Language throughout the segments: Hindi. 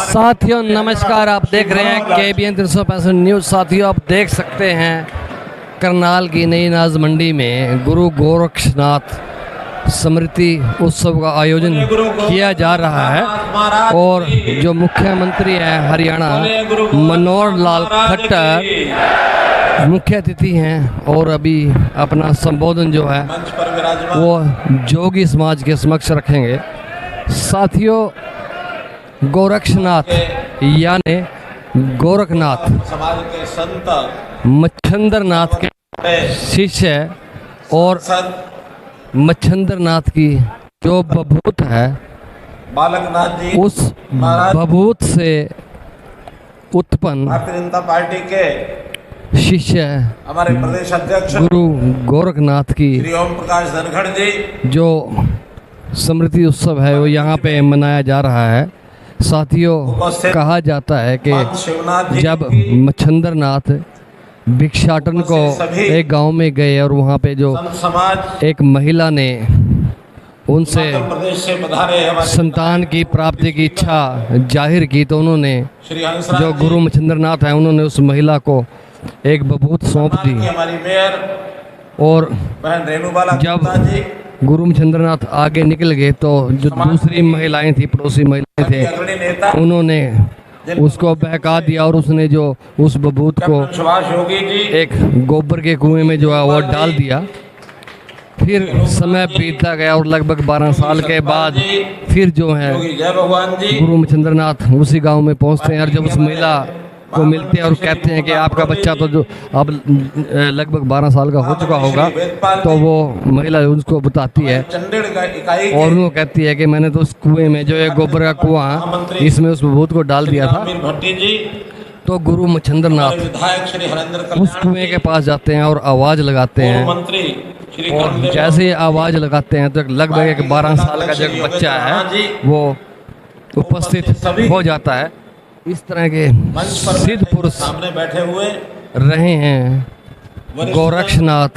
साथियों नमस्कार, आप देख रहे हैं KBN 365 न्यूज़। साथियों आप देख सकते हैं करनाल की नई नाज मंडी में गुरु गोरक्षनाथ स्मृति उत्सव का आयोजन किया जा रहा है और जो मुख्यमंत्री हैं हरियाणा मनोहर लाल खट्टर मुख्य अतिथि हैं और अभी अपना संबोधन जो है वो जोगी समाज के समक्ष रखेंगे। साथियों गोरक्षनाथ यानी गोरखनाथ समाज के संत मच्छंद्रनाथ के शिष्य और मच्छंद्रनाथ की जो बभूत है बालकनाथ जी उस बभूत से उत्पन्न भारतीय जनता पार्टी के शिष्य हमारे प्रदेश अध्यक्ष गुरु गोरखनाथ की श्री ओम प्रकाश धनखड़ जी जो स्मृति उत्सव है वो यहाँ पे मनाया जा रहा है। साथियों कहा जाता है कि शिवनाथ जी जब मच्छंद्रनाथ भिक्षाटन को एक गांव में गए और वहाँ पे जो संत समाज एक महिला ने उनसे हिमाचल प्रदेश से पधारे हमारे संतान की प्राप्ति की इच्छा जाहिर की तो उन्होंने श्री हंसराज जो गुरु मच्छंद्रनाथ हैं उन्होंने उस महिला को एक बभूत सौंप दी हमारी मेयर और बहन रेणुबाला जब गुप्ता जी गुरु मच्छंद्रनाथ आगे निकल गए तो जो दूसरी महिलाएं थी, पड़ोसी महिलाएं थे, अग्रणी नेता उन्होंने उसको बहका दिया और उसने जो उस बभूत को सुभाष योगी जी एक गोबर के कुएं में जो है वो डाल दिया। फिर समय बीतता गया और लगभग 12 साल के बाद फिर जो है योगी जय भगवान जी गुरु मच्छंद्रनाथ उसी गांव में पहुंचते हैं और जब उस महिला को मिलते हैं और कहते हैं कि आपका बच्चा तो जो अब लगभग 12 साल का हो चुका होगा, तो वो महिला उसको बताती है चंडीगढ़ का इकाई और वो कहती है कि मैंने तो उस कुएं में जो है गोबर का कुआं इसमें उस बभूत को डाल दिया था। भट्टी जी तो गुरु मच्छंद्रनाथ विधायक श्री हरेंद्र उस कुएं के पास जाते हैं और आवाज़ लगाते हैं मंत्री श्री और जैसे ही आवाज़ लगाते हैं तो लगभग एक 12 साल का जो एक बच्चा है वो उपस्थित हो जाता है। इस तरह के सिद्ध पुरुष सामने बैठे हुए रहे हैं गोरक्षनाथ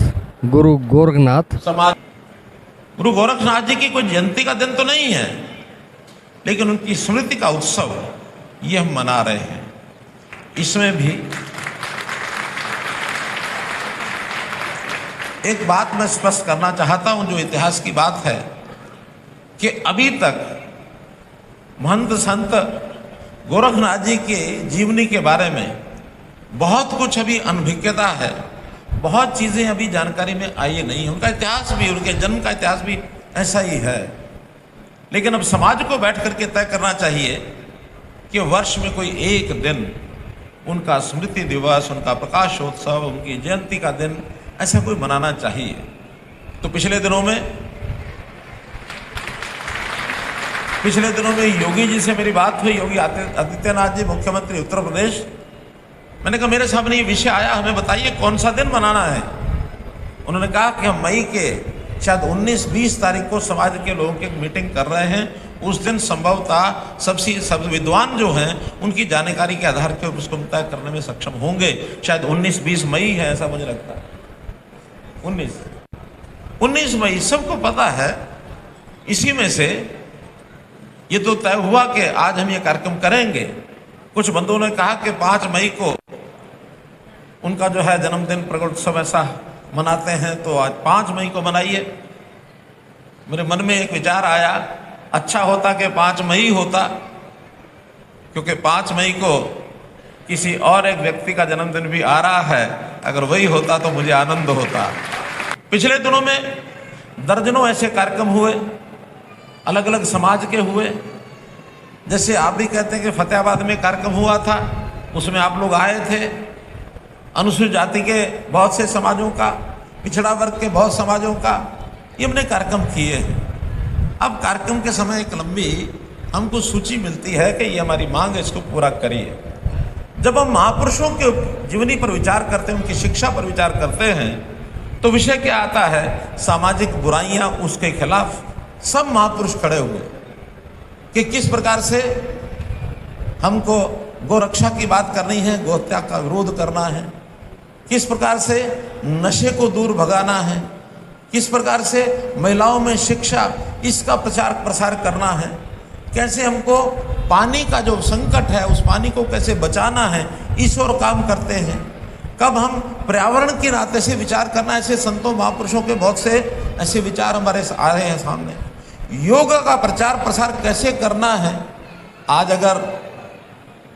गुरु गोरखनाथ समाज। गुरु गोरखनाथ जी की कोई जयंती का दिन तो नहीं है, लेकिन उनकी स्मृति का उत्सव ये हम मना रहे हैं। इसमें भी एक बात मैं स्पष्ट करना चाहता हूं, जो इतिहास की बात है कि अभी तक महंत संत गोरखनाथ जी के जीवनी के बारे में बहुत कुछ अभी अनभिज्ञता है, बहुत चीज़ें अभी जानकारी में आई नहीं है। उनका इतिहास भी, उनके जन्म का इतिहास भी ऐसा ही है। लेकिन अब समाज को बैठ करके तय करना चाहिए कि वर्ष में कोई एक दिन उनका स्मृति दिवस, उनका प्रकाशोत्सव, उनकी जयंती का दिन ऐसा कोई मनाना चाहिए। तो पिछले दिनों में योगी जी से मेरी बात हुई, योगी आदित्यनाथ जी मुख्यमंत्री उत्तर प्रदेश। मैंने कहा मेरे सामने ये विषय आया, हमें बताइए कौन सा दिन मनाना है। उन्होंने कहा कि हम मई के शायद 19-20 तारीख को समाज के लोगों की मीटिंग कर रहे हैं। उस दिन संभवतः सब विद्वान जो हैं उनकी जानकारी के आधार पर उसको तय करने में सक्षम होंगे। शायद 19-20 मई है, ऐसा मुझे लगता है। 19 मई सबको पता है। इसी में से ये तो तय हुआ कि आज हम ये कार्यक्रम करेंगे। कुछ बंधुओं ने कहा कि 5 मई को उनका जो है जन्मदिन प्रकटोत्सव ऐसा मनाते हैं, तो आज 5 मई को मनाइए। मेरे मन में एक विचार आया, अच्छा होता कि 5 मई होता, क्योंकि 5 मई को किसी और एक व्यक्ति का जन्मदिन भी आ रहा है। अगर वही होता तो मुझे आनंद होता। पिछले दिनों में दर्जनों ऐसे कार्यक्रम हुए, अलग अलग समाज के हुए। जैसे आप भी कहते हैं कि फतेहाबाद में कार्यक्रम हुआ था, उसमें आप लोग आए थे। अनुसूचित जाति के बहुत से समाजों का, पिछड़ा वर्ग के बहुत समाजों का ये हमने कार्यक्रम किए हैं। अब कार्यक्रम के समय एक लंबी हमको सूची मिलती है कि ये हमारी मांग है, इसको पूरा करिए। जब हम महापुरुषों के जीवनी पर विचार करते हैं, उनकी शिक्षा पर विचार करते हैं, तो विषय क्या आता है? सामाजिक बुराइयां, उसके खिलाफ सब महापुरुष खड़े हुए कि किस प्रकार से हमको गोरक्षा की बात करनी है, गोहत्या का विरोध करना है, किस प्रकार से नशे को दूर भगाना है, किस प्रकार से महिलाओं में शिक्षा, इसका प्रचार प्रसार करना है। कैसे हमको पानी का जो संकट है उस पानी को कैसे बचाना है, इस ओर काम करते हैं। कब हम पर्यावरण के नाते से विचार करना, ऐसे संतों महापुरुषों के बहुत से ऐसे विचार हमारे आ रहे हैं सामने। योग का प्रचार प्रसार कैसे करना है, आज अगर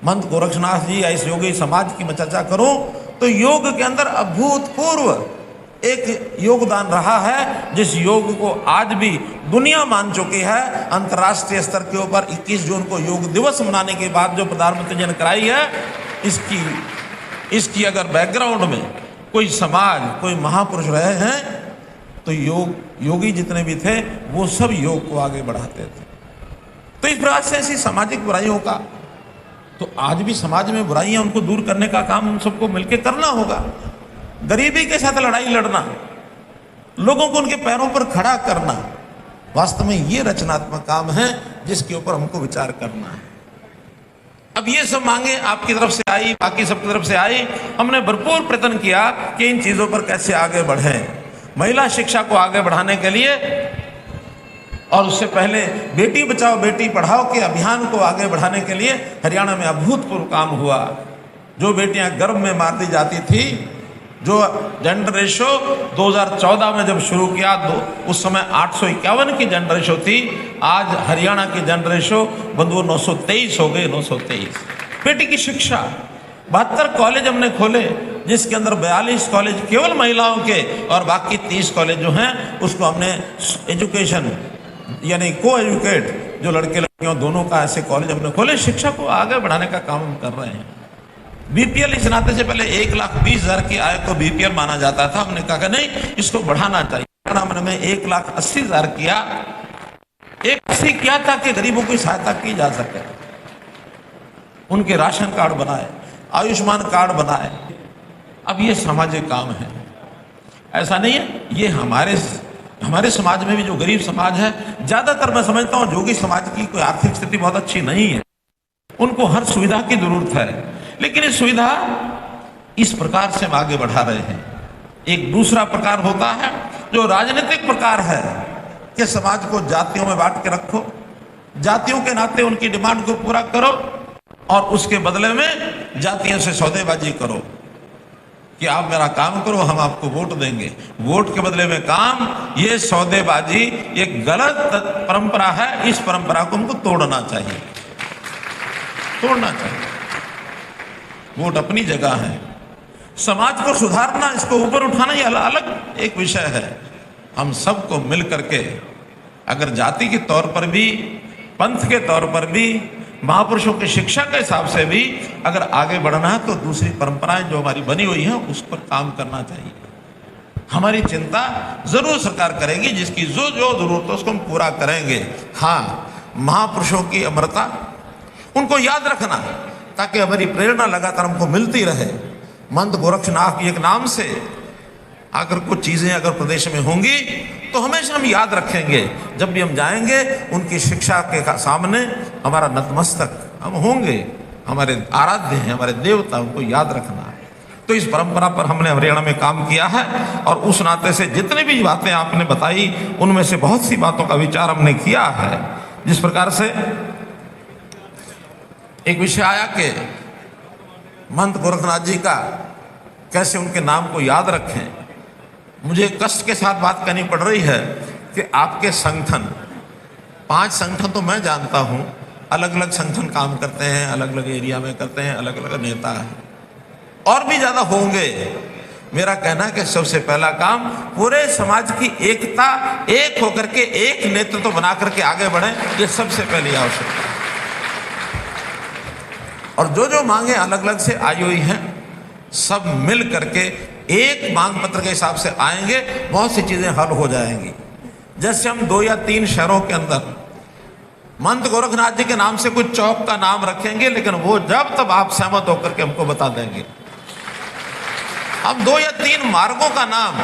महंत गोरक्षनाथ जी या इस योगी समाज की मैं चर्चा करूं तो योग के अंदर अभूतपूर्व एक योगदान रहा है, जिस योग को आज भी दुनिया मान चुकी है। अंतर्राष्ट्रीय स्तर के ऊपर 21 जून को योग दिवस मनाने के बाद जो प्रधानमंत्री जी ने कराई है, इसकी अगर बैकग्राउंड में कोई समाज, कोई महापुरुष रहे हैं तो योगी जितने भी थे वो सब योग को आगे बढ़ाते थे। तो इस प्रकार से ऐसी सामाजिक बुराइयों का, तो आज भी समाज में बुराइयां उनको दूर करने का काम हम सबको मिलकर करना होगा। गरीबी के साथ लड़ाई लड़ना, लोगों को उनके पैरों पर खड़ा करना, वास्तव में ये रचनात्मक काम है जिसके ऊपर हमको विचार करना है। अब ये सब मांगे आपकी तरफ से आई, बाकी सबकी तरफ से आई, हमने भरपूर प्रयत्न किया कि इन चीजों पर कैसे आगे बढ़ें। महिला शिक्षा को आगे बढ़ाने के लिए और उससे पहले बेटी बचाओ बेटी पढ़ाओ के अभियान को आगे बढ़ाने के लिए हरियाणा में अभूतपूर्व काम हुआ। जो बेटियां गर्भ में मार दी जाती थी, जो जेंडर रेशो 2014 में जब शुरू किया उस समय 851 की जेंडर रेशो थी, आज हरियाणा की जेंडर रेशो बंधुओं 923 हो गए। 923 बेटी की शिक्षा, 72 कॉलेज हमने खोले, जिसके अंदर 42 कॉलेज केवल महिलाओं के और बाकी 30 कॉलेज जो हैं उसको हमने एजुकेशन यानी को एजुकेट, जो लड़के लड़कियों दोनों का ऐसे कॉलेज हमने खोले। शिक्षा को आगे बढ़ाने का काम हम कर रहे हैं। बीपीएल इस नाते से पहले 1,20,000 की आय को बीपीएल माना जाता था, हमने कहा कि नहीं, इसको बढ़ाना चाहिए। हमने 1,80,000 किया, 180 किया ताकि गरीबों की सहायता की जा सके। उनके राशन कार्ड बनाए, आयुष्मान कार्ड बनाए। अब ये सामाजिक काम है, ऐसा नहीं है। ये हमारे समाज में भी जो गरीब समाज है, ज्यादातर मैं समझता हूं जोगी समाज की कोई आर्थिक स्थिति बहुत अच्छी नहीं है, उनको हर सुविधा की जरूरत है, लेकिन ये सुविधा इस प्रकार से हम आगे बढ़ा रहे हैं। एक दूसरा प्रकार होता है जो राजनीतिक प्रकार है कि समाज को जातियों में बांट के रखो, जातियों के नाते उनकी डिमांड को पूरा करो और उसके बदले में जातियों से सौदेबाजी करो कि आप मेरा काम करो, हम आपको वोट देंगे। वोट के बदले में काम, ये सौदेबाजी एक गलत परंपरा है। इस परंपरा को हमको तोड़ना चाहिए, तोड़ना चाहिए। वोट अपनी जगह है, समाज को सुधारना, इसको ऊपर उठाना ये अलग एक विषय है। हम सबको मिल करके अगर जाति के तौर पर भी, पंथ के तौर पर भी, महापुरुषों की शिक्षा के हिसाब से भी अगर आगे बढ़ना है तो दूसरी परंपराएं जो हमारी बनी हुई हैं उस पर काम करना चाहिए। हमारी चिंता जरूर सरकार करेगी, जिसकी जो जो जरूरत है उसको हम पूरा करेंगे। हाँ, महापुरुषों की अमरता, उनको याद रखना ताकि हमारी प्रेरणा लगातार हमको मिलती रहे। महंत गोरक्षनाथ जी एक नाम से अगर कुछ चीजें अगर प्रदेश में होंगी तो हमेशा हम याद रखेंगे। जब भी हम जाएंगे उनकी शिक्षा के सामने हमारा नतमस्तक हम होंगे। हमारे आराध्य हैं, हमारे देवता, उनको याद रखना है। तो इस परंपरा पर हमने हरियाणा में काम किया है और उस नाते से जितनी भी बातें आपने बताई उनमें से बहुत सी बातों का विचार हमने किया है। जिस प्रकार से एक विषय आया कि महंत गोरखनाथ जी का कैसे उनके नाम को याद रखें, मुझे कष्ट के साथ बात करनी पड़ रही है कि आपके संगठन, 5 संगठन तो मैं जानता हूं, अलग अलग संगठन काम करते हैं, अलग अलग एरिया में करते हैं, अलग अलग नेता हैं, और भी ज्यादा होंगे। मेरा कहना है कि सबसे पहला काम पूरे समाज की एकता, एक होकर के एक नेतृत्व बना करके आगे बढ़े, ये सबसे पहली आवश्यकता है। और जो जो मांगे अलग अलग से आई हुई हैं, सब मिल करके एक मांग पत्र के हिसाब से आएंगे, बहुत सी चीजें हल हो जाएंगी। जैसे हम 2 या 3 शहरों के अंदर महंत गोरखनाथ जी के नाम से कुछ चौक का नाम रखेंगे, लेकिन वो जब तब आप सहमत होकर के हमको बता देंगे। हम 2 या 3 मार्गों का नाम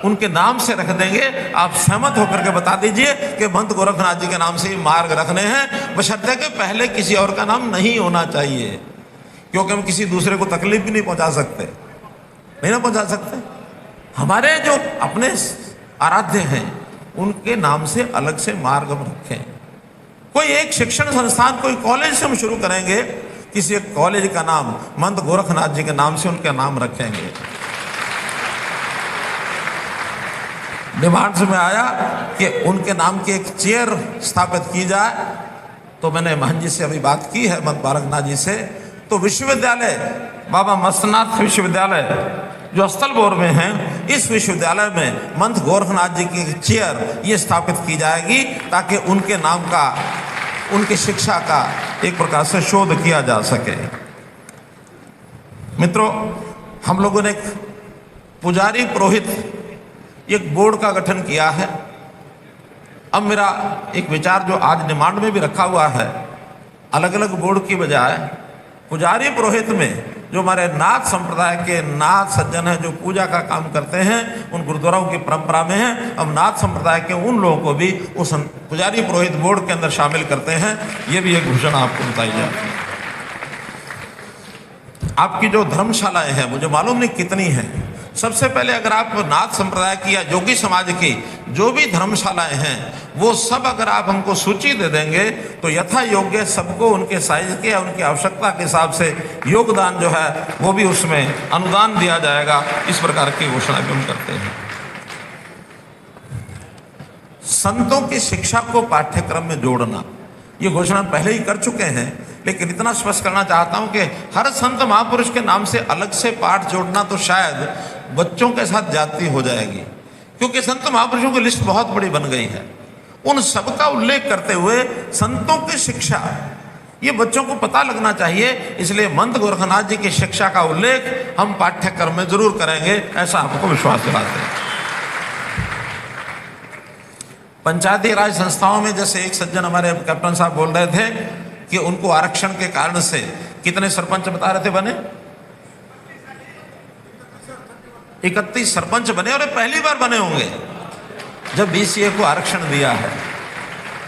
उनके नाम से रख देंगे, आप सहमत होकर के बता दीजिए कि महंत गोरखनाथ जी के नाम से मार्ग रखने हैं, बशर्ते कि पहले किसी और का नाम नहीं होना चाहिए, क्योंकि हम किसी दूसरे को तकलीफ भी नहीं पहुंचा सकते, नहीं ना पहुंचा सकते। हमारे जो अपने आराध्य हैं उनके नाम से अलग से मार्ग हम रखें। कोई एक शिक्षण संस्थान, कोई कॉलेज से हम शुरू करेंगे, किसी एक कॉलेज का नाम महंत गोरखनाथ जी के नाम से उनका नाम रखेंगे। डिमांड्स में आया कि उनके नाम की एक चेयर स्थापित की जाए, तो मैंने महंत जी से अभी बात की है, महंत बालकनाथ जी से। तो विश्वविद्यालय बाबा मस्तनाथ विश्वविद्यालय जो अस्तलबोर में है, इस विश्वविद्यालय में महंत गोरखनाथ जी की एक चेयर ये स्थापित की जाएगी, ताकि उनके नाम का, उनकी शिक्षा का एक प्रकार से शोध किया जा सके। मित्रों, हम लोगों ने एक पुजारी पुरोहित एक बोर्ड का गठन किया है। अब मेरा एक विचार जो आज डिमांड में भी रखा हुआ है, अलग अलग बोर्ड की बजाय पुजारी पुरोहित में जो हमारे नाथ संप्रदाय के नाथ सज्जन हैं, जो पूजा का काम करते हैं, उन गुरुद्वाराओं की परंपरा में है, अब नाथ संप्रदाय के उन लोगों को भी उस पुजारी पुरोहित बोर्ड के अंदर शामिल करते हैं। ये भी एक घोषणा आपको बताई जाती है। आपकी जो धर्मशालाएं हैं, मुझे मालूम नहीं कितनी हैं। सबसे पहले अगर आप नाथ संप्रदाय की या जोगी समाज की जो भी धर्मशालाएं हैं, वो सब अगर आप हमको सूची दे देंगे, तो यथा योग्य सबको उनके साइज के या उनकी आवश्यकता के हिसाब से योगदान जो है वो भी उसमें अनुदान दिया जाएगा। इस प्रकार की घोषणा भी हम करते हैं। संतों की शिक्षा को पाठ्यक्रम में जोड़ना, ये घोषणा पहले ही कर चुके हैं, लेकिन इतना स्पष्ट करना चाहता हूं कि हर संत महापुरुष के नाम से अलग से पाठ जोड़ना तो शायद बच्चों के साथ जाती हो जाएगी, क्योंकि संत महापुरुषों की लिस्ट बहुत बड़ी बन गई है। उन सबका उल्लेख करते हुए संतों की शिक्षा, ये बच्चों को पता लगना चाहिए। इसलिए महंत गोरखनाथ जी की शिक्षा का उल्लेख हम पाठ्यक्रम में जरूर करेंगे, ऐसा आपको विश्वास दिलाते हैं। पंचायती राज संस्थाओं में जैसे एक सज्जन हमारे कैप्टन साहब बोल रहे थे कि उनको आरक्षण के कारण से कितने सरपंच बता रहे थे बने, 31 सरपंच बने, और पहली बार बने होंगे जब बीसीए को आरक्षण दिया है।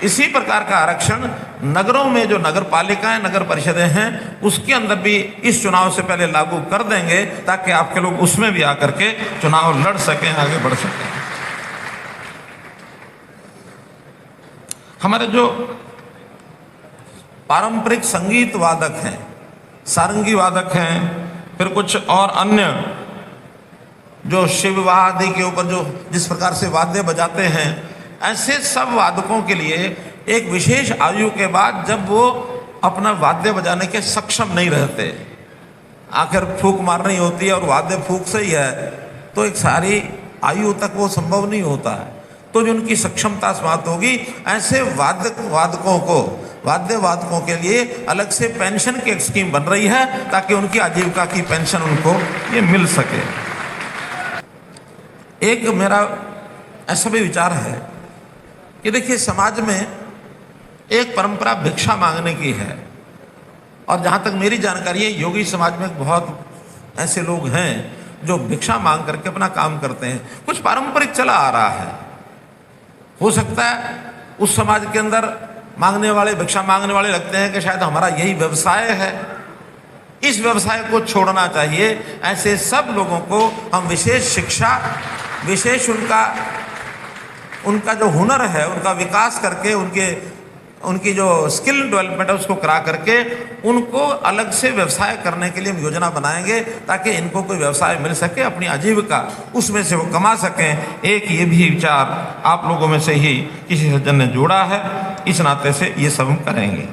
इसी प्रकार का आरक्षण नगरों में जो नगर पालिकाएं, नगर परिषदें हैं, उसके अंदर भी इस चुनाव से पहले लागू कर देंगे, ताकि आपके लोग उसमें भी आकर के चुनाव लड़ सकें, आगे बढ़ सकें। हमारे जो पारंपरिक संगीत वादक हैं, सारंगी वादक हैं, फिर कुछ और अन्य जो शिव वाद्य के ऊपर जो जिस प्रकार से वाद्य बजाते हैं, ऐसे सब वादकों के लिए एक विशेष आयु के बाद जब वो अपना वाद्य बजाने के सक्षम नहीं रहते, आखिर फूंक मारनी होती है और वाद्य फूंक से ही है, तो एक सारी आयु तक वो संभव नहीं होता है। तो जो उनकी सक्षमता समाप्त होगी, ऐसे वाद्य वादकों के लिए अलग से पेंशन की एक स्कीम बन रही है, ताकि उनकी आजीविका की पेंशन उनको ये मिल सके। एक मेरा ऐसा भी विचार है कि देखिए, समाज में एक परंपरा भिक्षा मांगने की है, और जहाँ तक मेरी जानकारी है, योगी समाज में बहुत ऐसे लोग हैं जो भिक्षा मांग करके अपना काम करते हैं। कुछ पारंपरिक चला आ रहा है, हो सकता है उस समाज के अंदर मांगने वाले, भिक्षा मांगने वाले लगते हैं कि शायद हमारा यही व्यवसाय है। इस व्यवसाय को छोड़ना चाहिए। ऐसे सब लोगों को हम विशेष शिक्षा, विशेष उनका जो हुनर है उनका विकास करके, उनकी जो स्किल डेवलपमेंट है उसको करा करके उनको अलग से व्यवसाय करने के लिए हम योजना बनाएंगे, ताकि इनको कोई व्यवसाय मिल सके, अपनी आजीविका उसमें से वो कमा सकें। एक ये भी विचार आप लोगों में से ही किसी सज्जन ने जोड़ा है, इस नाते से ये सब हम करेंगे।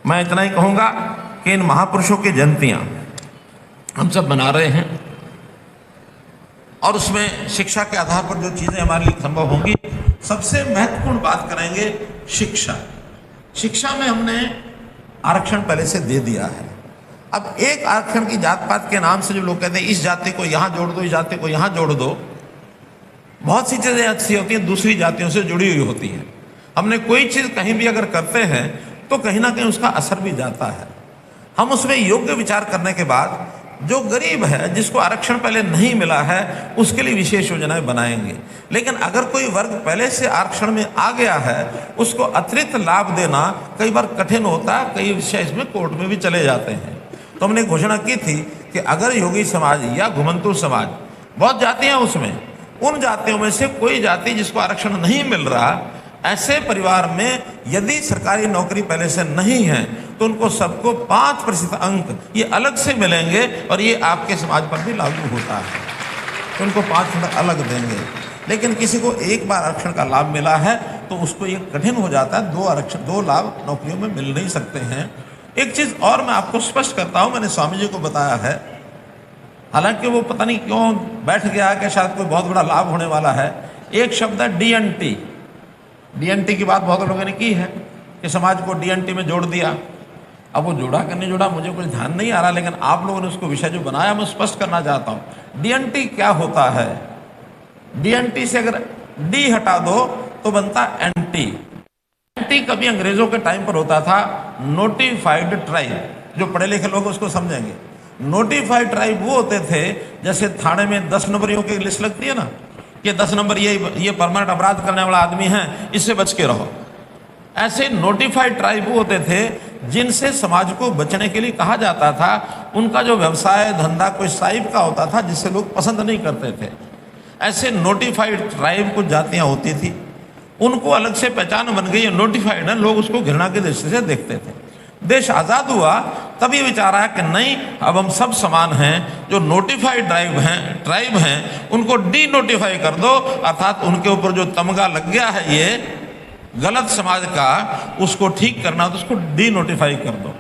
मैं इतना ही कहूँगा कि इन महापुरुषों की जयंतियाँ हम सब मना रहे हैं, और उसमें शिक्षा के आधार पर जो चीज़ें हमारे लिए संभव होंगी, सबसे महत्वपूर्ण बात करेंगे शिक्षा। शिक्षा में हमने आरक्षण पहले से दे दिया है। अब एक आरक्षण की जात पात के नाम से जो लोग कहते हैं इस जाति को यहाँ जोड़ दो, इस जाति को यहाँ जोड़ दो, बहुत सी चीज़ें अच्छी होती हैं, दूसरी जातियों से जुड़ी हुई होती हैं। हमने कोई चीज़ कहीं भी अगर करते हैं तो कहीं ना कहीं उसका असर भी जाता है। हम उसमें योग्य विचार करने के बाद जो गरीब है, जिसको आरक्षण पहले नहीं मिला है, उसके लिए विशेष योजनाएं बनाएंगे। लेकिन अगर कोई वर्ग पहले से आरक्षण में आ गया है, उसको अतिरिक्त लाभ देना कई बार कठिन होता है, कई विषय इसमें कोर्ट में भी चले जाते हैं। तो हमने घोषणा की थी कि अगर योगी समाज या घुमंतू समाज, बहुत जातियां उसमें, उन जातियों में से कोई जाति जिसको आरक्षण नहीं मिल रहा, ऐसे परिवार में यदि सरकारी नौकरी पहले से नहीं है तो उनको सबको 5% अंक ये अलग से मिलेंगे और ये आपके समाज पर भी लागू होता है, तो उनको 5% अलग देंगे। लेकिन किसी को एक बार आरक्षण का लाभ मिला है तो उसको ये कठिन हो जाता है, 2 लाभ नौकरियों में मिल नहीं सकते हैं। एक चीज़ और मैं आपको स्पष्ट करता हूँ, मैंने स्वामी जी को बताया है, हालांकि वो पता नहीं क्यों बैठ गया कि शायद कोई बहुत बड़ा लाभ होने वाला है। एक शब्द है DNT। DNT की बात बहुत लोगों ने की है कि समाज को DNT में जोड़ दिया। अब वो जोड़ा कि नहीं जोड़ा मुझे कुछ ध्यान नहीं आ रहा, लेकिन आप लोगों ने उसको विषय जो बनाया मैं स्पष्ट करना चाहता हूँ। DNT क्या होता है? DNT से अगर D हटा दो तो बनता NT। NT कभी अंग्रेजों के टाइम पर होता था नोटिफाइड ट्राइब, जो पढ़े लिखे लोग उसको समझेंगे। नोटिफाइड ट्राइब वो होते थे जैसे थाने में 10 नंबरियों की लिस्ट लगती है ना, कि 10 नंबर ये परमानेंट अपराध करने वाला आदमी है, इससे बच के रहो। ऐसे नोटिफाइड ट्राइब वो होते थे जिनसे समाज को बचने के लिए कहा जाता था। उनका जो व्यवसाय धंधा कोई साइब का होता था जिससे लोग पसंद नहीं करते थे। ऐसे नोटिफाइड ट्राइब कुछ जातियां होती थी, उनको अलग से पहचान बन गई, नोटिफाइड है, लोग उसको घृणा की दृष्टि से देखते थे। देश आज़ाद हुआ तब ये विचार आया कि नहीं, अब हम सब समान हैं। जो नोटिफाइड ट्राइब हैं उनको डीनोटिफाई कर दो, अर्थात उनके ऊपर जो तमगा लग गया है ये गलत समाज का, उसको ठीक करना तो उसको डीनोटिफाई कर दो।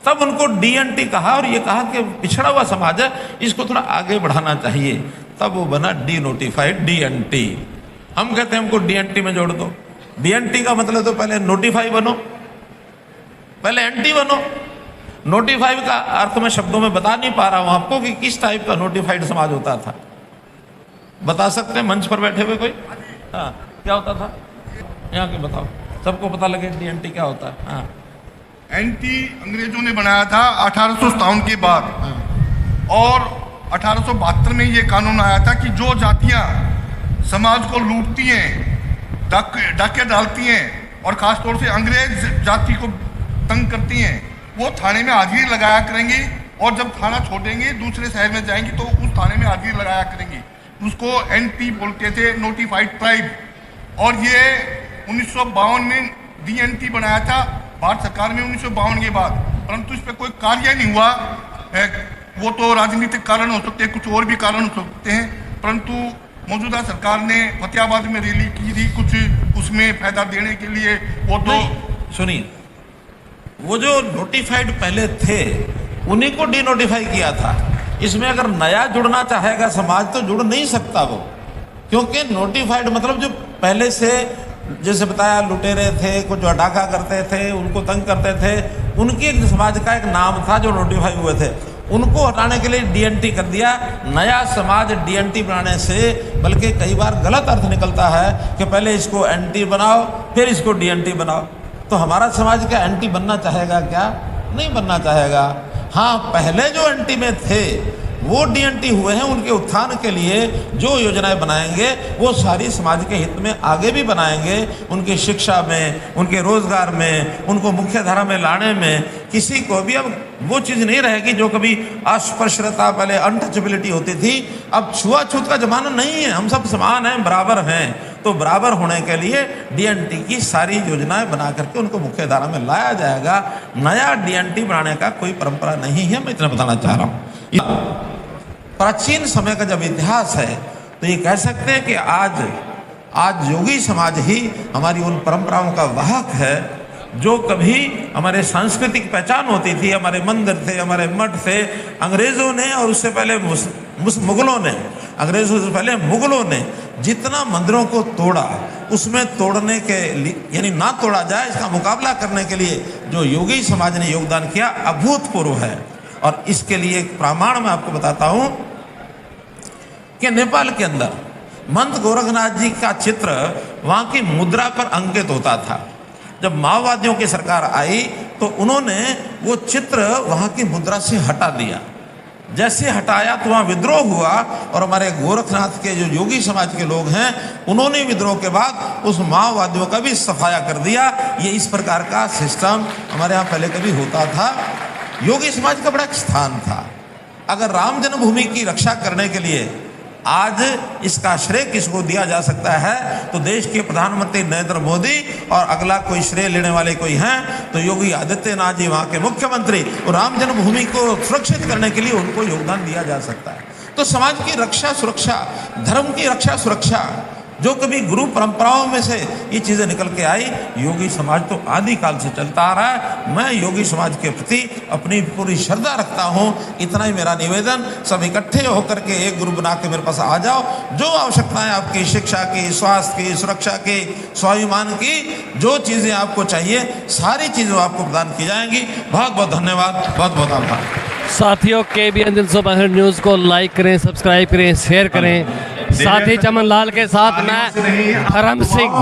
तब उनको DNT कहा और ये कहा कि पिछड़ा हुआ समाज है, इसको थोड़ा आगे बढ़ाना चाहिए। तब वो बना डीनोटिफाइड DNT। हम कहते हैं हमको DNT में जोड़ दो। DNT का मतलब तो पहले नोटिफाई बनो, पहले NT बनो। नोटिफाइड का अर्थ मैं शब्दों में बता नहीं पा रहा हूं आपको कि किस टाइप का नोटिफाइड समाज होता था। बता सकते हैं मंच पर बैठे हुए कोई? हाँ, क्या होता था यहाँ के बताओ, सबको पता लगे DNT क्या होता है। हाँ, NT अंग्रेजों ने बनाया था 1857 के बाद। और 1872 में ये कानून आया था कि जो जातियां समाज को लूटती हैं, डाके डालती हैं और खासतौर से अंग्रेज जाति को तंग करती हैं, वो थाने में हाजिरी लगाया करेंगी और जब थाना छोड़ेंगे दूसरे शहर में जाएंगी तो उस थाने में हाजिरी लगाया करेंगी। उसको NT बोलते थे, नोटिफाइड ट्राइब। और ये 1952 में DNT बनाया था भारत सरकार में 1952 के बाद, परंतु इस पर कोई कार्य नहीं हुआ। वो तो राजनीतिक कारण हो सकते हैं, कुछ और भी कारण हो सकते हैं, परंतु मौजूदा सरकार ने फतेहाबाद में रैली की थी कुछ उसमें फायदा देने के लिए। वो तो सुनिए, वो जो नोटिफाइड पहले थे उन्हीं को डीनोटिफाई किया था। इसमें अगर नया जुड़ना चाहेगा समाज तो जुड़ नहीं सकता वो, क्योंकि नोटिफाइड मतलब जो पहले से जैसे बताया लुटेरे थे, कुछ डाका करते थे, उनको तंग करते थे, उनकी एक समाज का एक नाम था जो नोटिफाई हुए थे, उनको हटाने के लिए DNT कर दिया। नया समाज DNT बनाने से बल्कि कई बार गलत अर्थ निकलता है कि पहले इसको NT बनाओ फिर इसको DNT बनाओ। तो हमारा समाज क्या NT बनना चाहेगा क्या? नहीं बनना चाहेगा। हाँ, पहले जो NT में थे वो DNT हुए हैं, उनके उत्थान के लिए जो योजनाएं बनाएंगे वो सारी समाज के हित में आगे भी बनाएंगे। उनकी शिक्षा में, उनके रोजगार में, उनको मुख्य धारा में लाने में किसी को भी अब वो चीज़ नहीं रहेगी जो कभी अस्पृश्यता, पहले अनटचेबिलिटी होती थी। अब छुआछूत का जमाना नहीं है, हम सब समान हैं, बराबर हैं। तो बराबर होने के लिए DNT की सारी योजनाएं बना करके उनको मुख्य धारा में लाया जाएगा। नया DNT बनाने का कोई परंपरा नहीं है, मैं इतना बताना चाह रहा हूँ। प्राचीन समय का जब इतिहास है तो ये कह सकते हैं कि आज योगी समाज ही हमारी उन परंपराओं का वाहक है जो कभी हमारे सांस्कृतिक पहचान होती थी। हमारे मंदिर थे, हमारे मठ थे। अंग्रेजों ने और उससे पहले मुगलों ने, अंग्रेजों से पहले मुगलों ने जितना मंदिरों को तोड़ा, उसमें तोड़ने के लिए यानी ना तोड़ा जाए इसका मुकाबला करने के लिए जो योगी समाज ने योगदान किया अभूतपूर्व है। और इसके लिए एक प्रमाण मैं आपको बताता हूं कि नेपाल के अंदर मंत गोरखनाथ जी का चित्र वहां की मुद्रा पर अंकित होता था। जब माओवादियों की सरकार आई तो उन्होंने वो चित्र वहां की मुद्रा से हटा दिया। जैसे हटाया तो वहाँ विद्रोह हुआ और हमारे गोरखनाथ के जो योगी समाज के लोग हैं उन्होंने विद्रोह के बाद उस माओवादियों का भी सफाया कर दिया। ये इस प्रकार का सिस्टम हमारे यहाँ पहले कभी होता था। योगी समाज का बड़ा स्थान था। अगर राम जन्मभूमि की रक्षा करने के लिए आज इसका श्रेय किसको दिया जा सकता है? तो देश के प्रधानमंत्री नरेंद्र मोदी, और अगला कोई श्रेय लेने वाले कोई हैं तो योगी आदित्यनाथ जी, वहाँ के मुख्यमंत्री। और राम जन्मभूमि को सुरक्षित करने के लिए उनको योगदान दिया जा सकता है। तो समाज की रक्षा सुरक्षा, धर्म की रक्षा सुरक्षा, जो कभी गुरु परंपराओं में से ये चीज़ें निकल के आई, योगी समाज तो आदिकाल से चलता आ रहा है। मैं योगी समाज के प्रति अपनी पूरी श्रद्धा रखता हूँ। इतना ही मेरा निवेदन, सब इकट्ठे होकर के एक ग्रुप बना के मेरे पास आ जाओ। जो आवश्यकताएं आपकी शिक्षा की, स्वास्थ्य की, सुरक्षा की, स्वाभिमान की, जो चीज़ें आपको चाहिए सारी चीज़ें आपको प्रदान की जाएंगी। बहुत बहुत धन्यवाद, बहुत बहुत आभार। साथियों, KBN 365 न्यूज़ को लाइक करें, सब्सक्राइब करें, शेयर करें। साथी चमन लाल के साथ मैं धर्म सिंह।